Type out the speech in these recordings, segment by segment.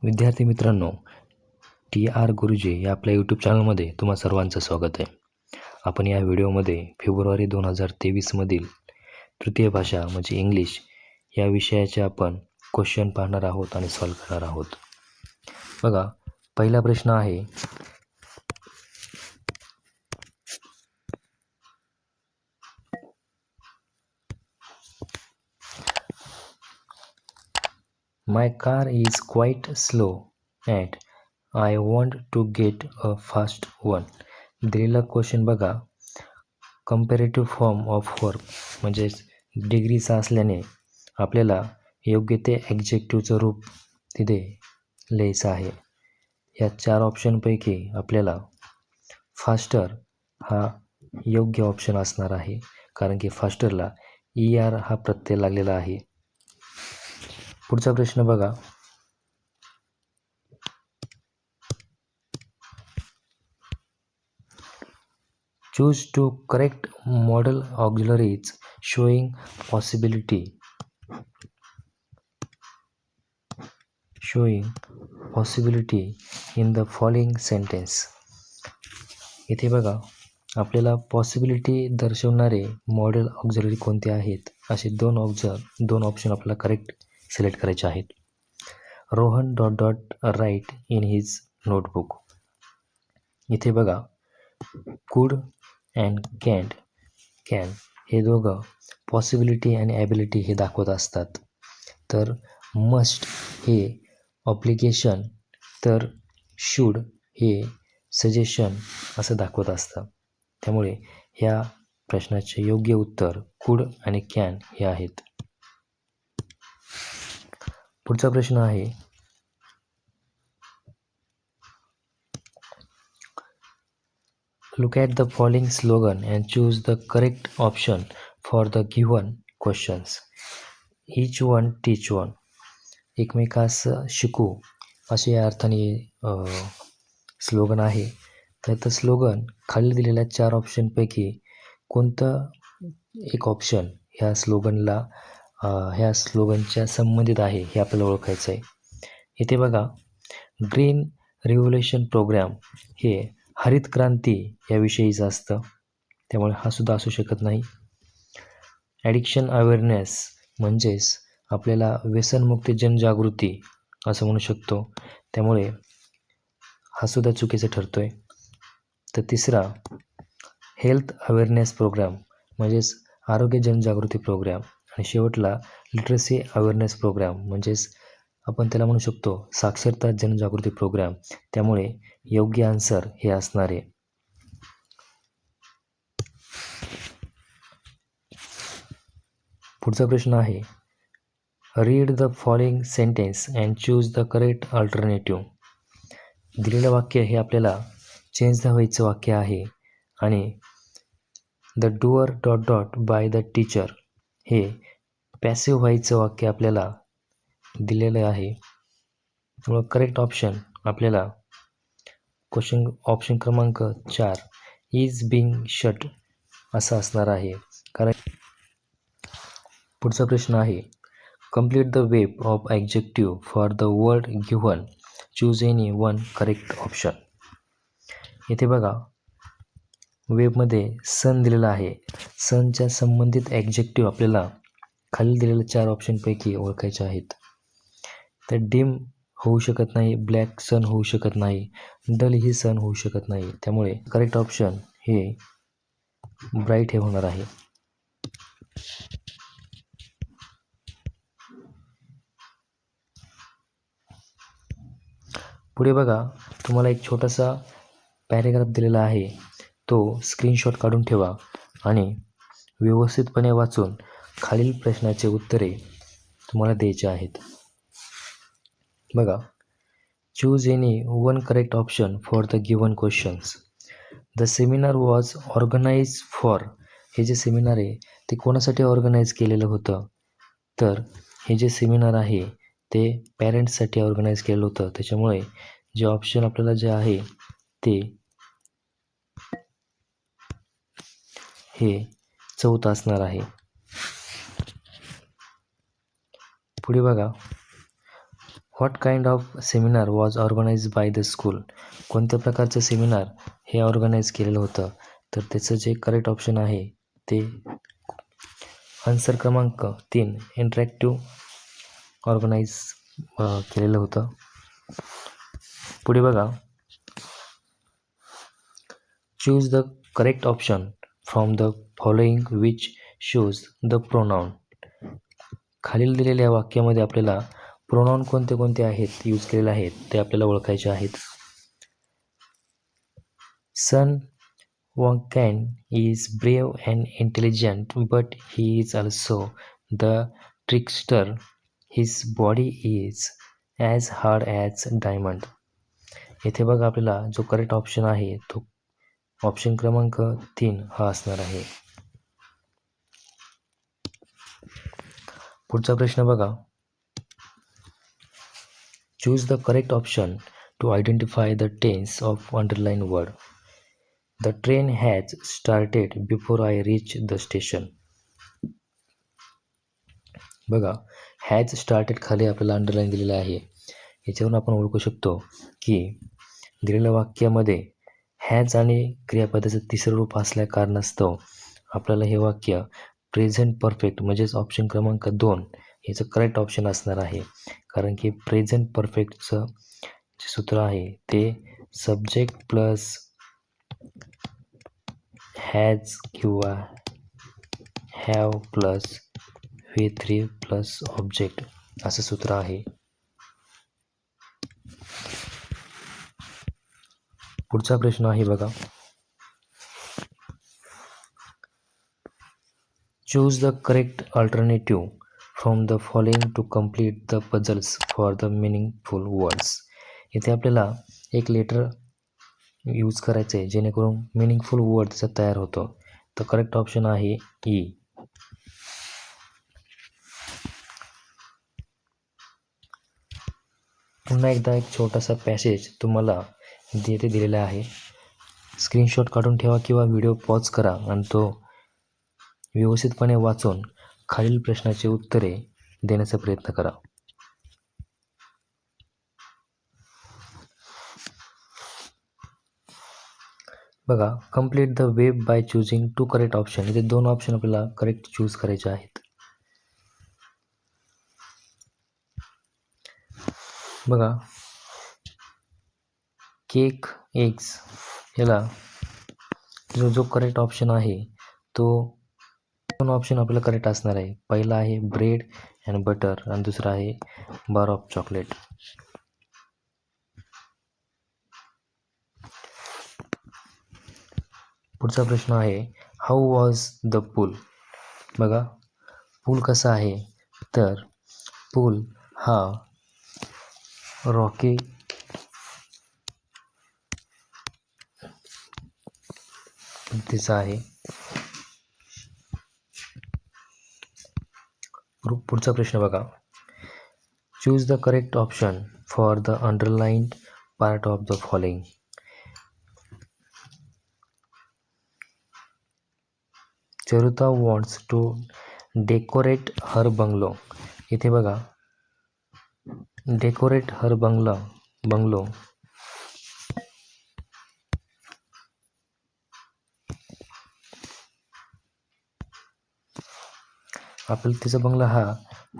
विद्यार्थी मित्रांनो, TR गुरुजी या आपल्या यूट्यूब चॅनलमध्ये तुम्हा सर्वांचं स्वागत आहे. आपण या व्हिडिओमध्ये फेब्रुवारी 2023मधील तृतीय भाषा म्हणजे इंग्लिश या विषयाचे आपण क्वेश्चन पाहणार आहोत आणि सॉल्व करणार आहोत. बघा, पहिला प्रश्न आहे, My car is quite slow and I want to get a fast one. दिलेला क्वेश्चन बघा, कंपॅरेटिव्ह फॉर्म ऑफ वर्ब म्हणजेच डिग्रीचा असल्याने आपल्याला योग्य ते ॲडजेक्टिव्हचं रूप तिथे लिहायचं आहे. या 4 ऑप्शनपैकी आपल्याला फास्टर हा योग्य ऑप्शन असणार आहे, कारण की फास्टरला ER हा प्रत्यय लागलेला आहे. पुढचा प्रश्न बघा, choose two correct modal auxiliaries showing possibility in the following sentence. इथे बघा, आपल्याला पॉसिबिलिटी दर्शवणारे मॉडेल ऑक्झिलरी कोणते आहेत असे दोन ऑप्शन आपल्याला करेक्ट सिलेक्ट करायचे आहेत. Rohan ... write in his notebook. इथे बघा, कुड अँड कॅन हे दोघं पॉसिबिलिटी आणि ॲबिलिटी हे दाखवत असतात. तर मस्ट हे ऑब्लिगेशन, तर शूड हे सजेशन असं दाखवत असतं. त्यामुळे ह्या प्रश्नाचे योग्य उत्तर कुड आणि कॅन हे आहेत. पुढचा प्रश्न आहे, Look at the following slogan and choose the correct option for the given questions. Each one teach one. एकमेकास शिकू असे या अर्थाने स्लोगन आहे. तर स्लोगन खाली दिलेल्या 4 ऑप्शनपैकी कोणतं एक ऑप्शन ह्या स्लोगनच्या संबंधित आहे हे आपल्याला ओळखायचं आहे. इथे बघा, ग्रीन रिव्होल्युशन प्रोग्राम हे हरित क्रांती याविषयीचं असतं, त्यामुळे हा सुद्धा असू शकत नाही. ॲडिक्शन अवेअरनेस म्हणजेच आपल्याला व्यसनमुक्ती जनजागृती असं म्हणू शकतो, त्यामुळे हा सुद्धा चुकीचं ठरतो आहे. तर तिसरा, हेल्थ अवेअरनेस प्रोग्राम म्हणजेच आरोग्य जनजागृती प्रोग्राम. आणि शेवटला लिटरसी अवेअरनेस प्रोग्राम म्हणजेच आपण त्याला म्हणू शकतो साक्षरता जनजागृती प्रोग्राम. त्यामुळे योग्य आन्सर हे असणार आहे. पुढचा प्रश्न आहे, read the following sentence and choose the correct alternative. दिलेलं वाक्य हे आपल्याला चेंज द व्हायचं वाक्य आहे आणि the doer ... by the teacher हे पॅसिव्ह व्हायचं वाक्य आपल्याला दिलेलं आहे. त्यामुळं करेक्ट ऑप्शन आपल्याला ऑप्शन क्रमांक 4 इज बिंग शट असं असणार आहे. कारण पुढचा प्रश्न आहे, complete the web of adjective for the word given, choose any one correct option. इथे बघा, वेबमध्ये सन दिलेला आहे. सनच्या संबंधित ॲडजेक्टिव्ह आपल्याला खाली दिलेल्या 4 ऑप्शनपैकी ओळखायचे आहेत. तर डिम होऊ शकत नाही, ब्लॅक सन होऊ शकत नाही, डल ही सन होऊ शकत नाही. त्यामुळे करेक्ट ऑप्शन हे ब्राईट हे होणार आहे. पुढे बघा, तुम्हाला एक छोटासा पॅरेग्राफ दिलेला आहे, तो स्क्रीनशॉट काढून ठेवा आणि व्यवस्थितपणे वाचून खालील प्रश्नाचे उत्तरे तुम्हाला द्यायचे आहेत. बघा, choose any one correct option for the given questions. The seminar was organise for. हे जे सेमिनार आहे ते कोणासाठी ऑर्गनाईज केलेलं होतं? तर हे जे सेमिनार आहे ते पॅरेंट्ससाठी ऑर्गनाईज केलेलं होतं. त्याच्यामुळे जे ऑप्शन आपल्याला जे आहे ते हे 4th असणार आहे. पुढे बघा, what kind of seminar was organise by the school. कोणत्या प्रकारचं सेमिनार हे ऑर्गनाईज केलेलं होतं. तर त्याचं जे करेक्ट ऑप्शन आहे ते आन्सर क्रमांक 3 इंटरॅक्टिव्ह ऑर्गनाईज केलेलं होतं. पुढे बघा, choose the correct option from the following which shows the pronoun. खालील दिलेल्या वाक्यामध्ये आपल्याला प्रोनाउन कोणते कोणते आहेत यूज केलेले आहेत ते आपल्याला ओळखायचे आहेत. सन वॉकॅन is brave and intelligent, but he is also the trickster. His body is as hard as diamond. येथे बघा आपल्याला जो करेक्ट ऑप्शन आहे तो ऑप्शन क्रमांक 3 हा असणार आहे. पुढचा प्रश्न बघा, choose the correct option to identify the tense of underline word. The train has started before I reach the station. बघा, हॅज स्टार्टेड खाली आपल्याला अंडरलाईन दिलेलं आहे. याच्यावरून आपण ओळखू शकतो की दिलेल्या वाक्यामध्ये हॅज आणि क्रियापदाचं तिसरं रूप असल्या कारणास्तव आपल्याला हे वाक्य प्रेझेंट परफेक्ट म्हणजेच ऑप्शन क्रमांक 2 याचं करेक्ट ऑप्शन असणार आहे. कारण की प्रेझेंट परफेक्टचं जे सूत्र आहे ते सब्जेक्ट प्लस हॅज किंवा have plus V3 plus object असं सूत्र आहे. पुढचा प्रश्न आहे बघा, choose the correct alternative from the following to complete the puzzles for the meaningful words. इथे आपल्याला एक लेटर यूज करायचं आहे जेणेकरून मिनिंगफुल वर्ड त्याचा तयार होतो. तर करेक्ट ऑप्शन आहे ई. पुन्हा एकदा एक छोटासा पॅसेज तुम्हाला येथे दिलेला आहे. स्क्रीनशॉट काढून ठेवा किंवा व्हिडिओ पॉज करा आणि तो व्यवस्थितपणे वाचून खालील प्रश्नाची उत्तरे देण्याचा प्रयत्न करा. बघा, complete the web by choosing 2 correct option. इथे 2 ऑप्शन आपल्याला करेक्ट चूज करायचे आहेत. बघा, केक एग्स याला जो करेक्ट ऑप्शन आहे तो 2 ऑप्शन आपल्याला करेक्ट असणार आहे. पहिला आहे ब्रेड अँड बटर आणि दुसरा आहे बार ऑफ चॉकलेट. पुढचा प्रश्न आहे, हाऊ वॉज द पूल. बघा, पूल कसा आहे तर पूल हा रॉकी पद्धतीचा आहे. पुढचा प्रश्न बघा, choose the correct option for the underlined part of the following. Charuta wants to decorate her bungalow. इथे बघा, डेकोरेट हर बंगलो आपल्याला तिचा बंगला हा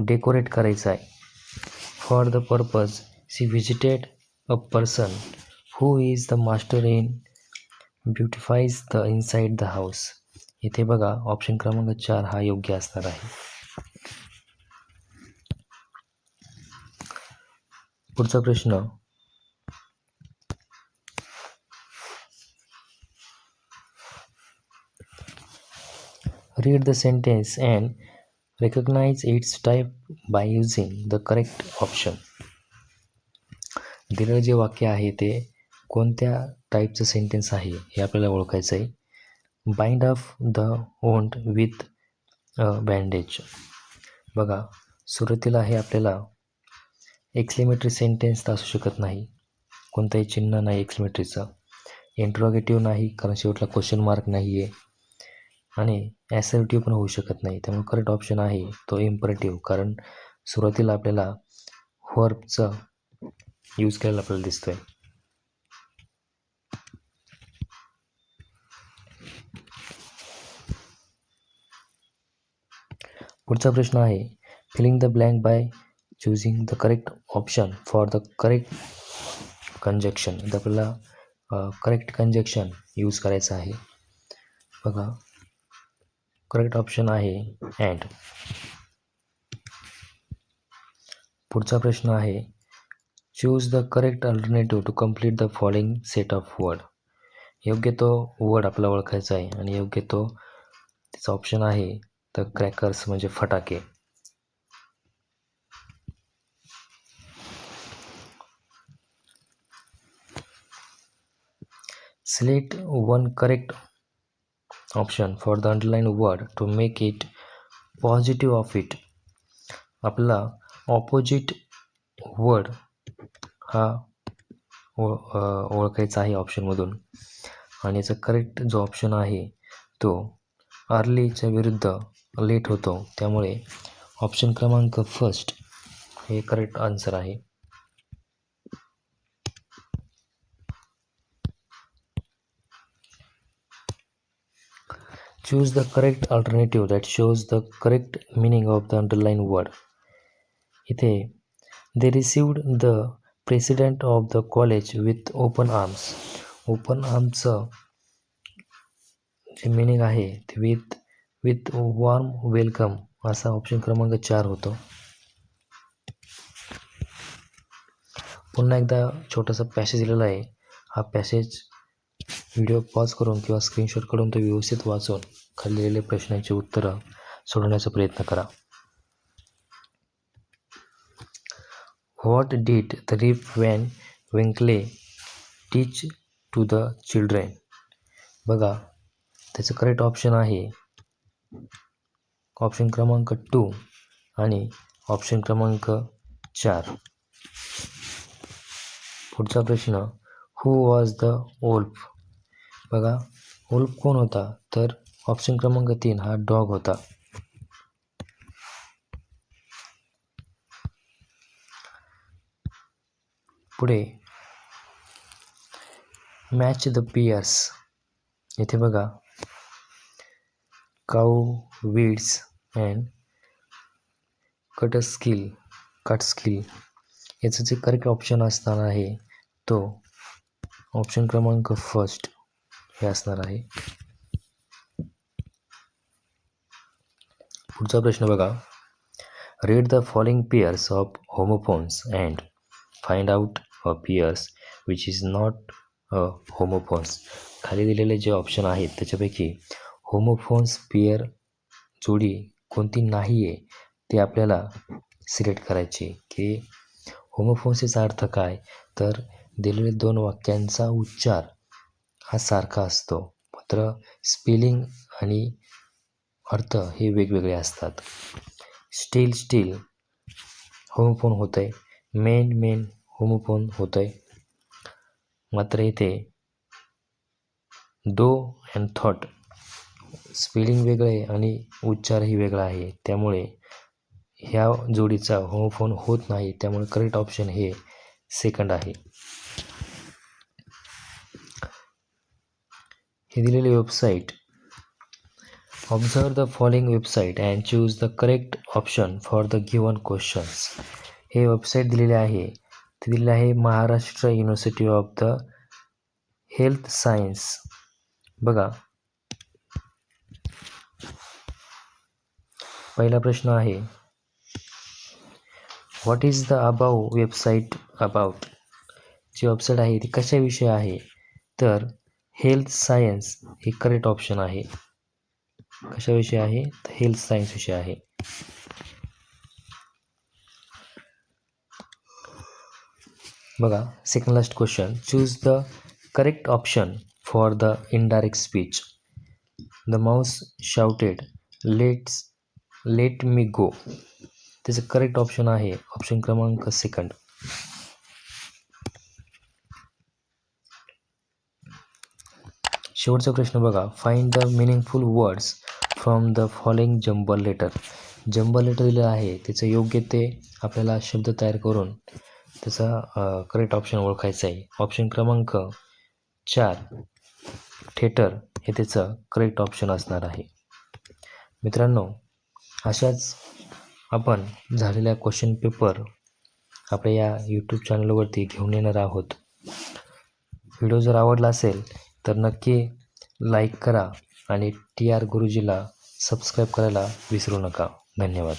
डेकोरेट करायचा आहे. For the purpose she visited a person who is the master in beautifies the inside the house. इथे बघा, ऑप्शन क्रमांक 4 हा योग्य असणार आहे. पुढचा प्रश्न, read the sentence and recognise its type by using the correct option. दिलेलं जे वाक्य आहे ते कोणत्या टाईपचं सेंटेन्स आहे हे आपल्याला ओळखायचं आहे. Bind of the wound with bandage. बघा, सुरुवातीला हे आपल्याला एक्सक्लेमेटरी सेंटेन्स तर असू शकत नाही, कोणताही चिन्ह नाही एक्सक्लेमेटरीचं, इंट्रोगेटिव्ह नाही कारण शेवटला क्वेश्चन मार्क नाही आहे, आणि ॲसर्टिव्ह पण होऊ शकत नाही. त्यामुळे करेक्ट ऑप्शन आहे तो इम्परेटिव्ह, कारण सुरुवातीला आपल्याला व्हर्बचं यूज केलेला आपल्याला दिसतोय. पुढचा प्रश्न आहे filling the blank by choosing the correct option for the correct conjunction. इथं आपल्याला करेक्ट कंजक्शन यूज करायचं आहे. बघा, करेक्ट ऑप्शन आहे अँड. पुढचा प्रश्न आहे choose the correct alternative to complete the following set of word. योग्य तो वर्ड आपल्याला ओळखायचा आहे आणि योग्य तो त्याचा ऑप्शन आहे द क्रॅकर्स म्हणजे फटाके. Select one correct option for the underlined word to make it positive of it. आपला ऑपोजिट वर्ड हा ओळखायचा आहे ऑप्शनमधून आणि याचा करेक्ट जो ऑप्शन आहे तो अर्लीच्या विरुद्ध लेट होतो, त्यामुळे ऑप्शन क्रमांक फर्स्ट हे करेक्ट आन्सर आहे. Choose the correct alternative that shows the correct meaning of the underlined word. इथे they received the president of the college with open arms. Open आर्मचं जे मिनिंग आहे ते विथ वॉर्म वेलकम असा option क्रमांक 4 होतो. पुन्हा एकदा छोटासा पॅसेज दिलेला आहे. हा पॅसेज व्हिडिओ पॉज करून किंवा स्क्रीनशॉट काढून तो व्यवस्थित वाचून खाली दिलेल्या प्रश्नांची उत्तरं सोडवण्याचा प्रयत्न करा. What did the Rip Van Winkle teach to the children. बघा, त्याचं करेक्ट ऑप्शन आहे ऑप्शन क्रमांक 2 आणि ऑप्शन क्रमांक 4. पुढचा प्रश्न हू वॉज द वोल्फ. बघा, वोल्फ कोण होता, तर ऑप्शन क्रमांक 3 हा डॉग होता. पुढे मॅच द पियर्स. इथे बघा, काऊ, वीड्स अँड कटस्किल याचं जे करेक्ट ऑप्शन असणार आहे तो ऑप्शन क्रमांक फर्स्ट हे असणार आहे. पुढचा प्रश्न बघा, read the following pairs of homophones and find out a pairs which is not a homophones. खाली दिलेले जे ऑप्शन आहेत त्याच्यापैकी होमोफोन्स पेअर जोडी कोणती नाही आहे ते आपल्याला सिलेक्ट करायची. की होमोफोन्सचा अर्थ काय, तर दिलेले 2 वाक्यांचा उच्चार हा सारखा असतो, मात्र स्पेलिंग आणि अर्थ हे वेगवेगळे असतात. स्टील होमोफोन होतं आहे, मेन होमोफोन होतं आहे, मात्र इथे दो अँड थॉट स्पेलिंग वेगळं आहे आणि उच्चारही वेगळा आहे, त्यामुळे ह्या जोडीचा होमोफोन होत नाही. त्यामुळे करेक्ट ऑप्शन हे सेकंड आहे. हे दिलेली website, observe the following website and choose the correct option for the given questions. हे वेबसाईट दिलेले आहे, ते दिलेले आहे Maharashtra university of the health science. बघा, पहिला प्रश्न आहे what is the above website about. जी वेबसाईट आहे ती कशाविषयी आहे, तर हेल्थ सायन्स हे करेक्ट ऑप्शन आहे. कशाविषयी आहे, तर हेल्थ सायन्स विषय आहे. बघा, second last question, choose the correct option for the indirect speech. The mouse shouted let me go. त्याचं करेक्ट ऑप्शन आहे ऑप्शन क्रमांक सेकंड. शेवटचा प्रश्न बघा, find the meaningful words from the following jumble letter. Jumble letter दिलं आहे, त्याचं योग्य ते आपल्याला शब्द तयार करून त्याचा करेक्ट ऑप्शन ओळखायचा आहे. ऑप्शन क्रमांक 4 थिएटर हे त्याचं करेक्ट ऑप्शन असणार आहे. मित्रांनो, अशाच आपण झालेल्या क्वेश्चन पेपर आपल्या या यूट्यूब चॅनलवरती घेऊन येणार आहोत. व्हिडिओ जर आवडला असेल तर नक्की लाईक करा आणि TR गुरुजीला सबस्क्राईब करायला विसरू नका. धन्यवाद.